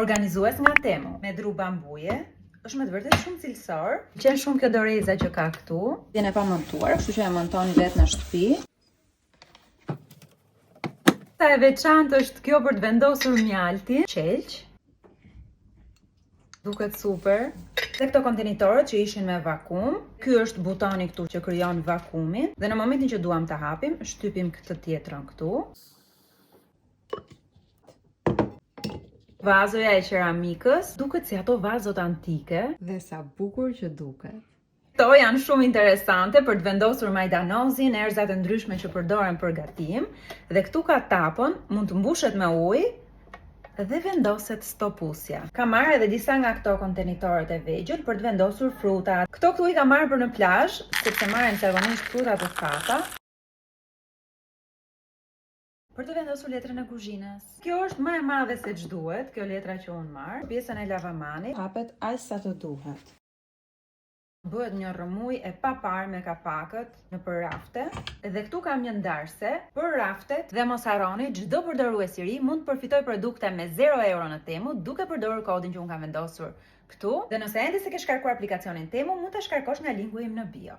organizues nga Temu, me dru bambuje. Është me të vërtet shumë cilësor. Qenë shumë kjo doreza që ka këtu. Vjen e pa montuar, kështu që e montoni vetë në shtëpi. Sa e veçantë është kjo për të vendosur mjaltin, qelq. Duket super. Dhe këto kontenitorët që ishin me vakum, ky është butoni këtu që krijon vakumin. Dhe në momentin që duam ta hapim, shtypim këtë tjetrën këtu. Vazoja e qeramikës, duket si ato vazot antike. Dhe sa bukur që duket. Këto janë shumë interesante për të vendosur majdanozin, erëzat e ndryshme që përdoren për gatim. Dhe këtu ka tapën, mund të mbushet me ujë dhe vendoset stopusja. Kam marrë edhe disa nga këto kontenitorët e vegjël për të vendosur frutat. Këto këtu i kam marrë për në plazh, sepse marrin zakonisht fruta të thata. Për të vendosur letrën e kuzhinës. Kjo është më e madhe se ç'duhet, kjo letra që unë marr. Pjesën e lavamanit hapet aq sa të duhet. Bëhet një rrëmuj e papar me kapakët në për rafte. Dhe këtu kam një ndarse për raftet dhe mos harroni, çdo përdorues i ri mund të përfitojë produkte me 0 euro në Temu duke përdorur kodin që unë kam vendosur këtu. Dhe nëse ende s'e ke shkarkuar aplikacionin Temu, mund ta shkarkosh nga linku im në bio.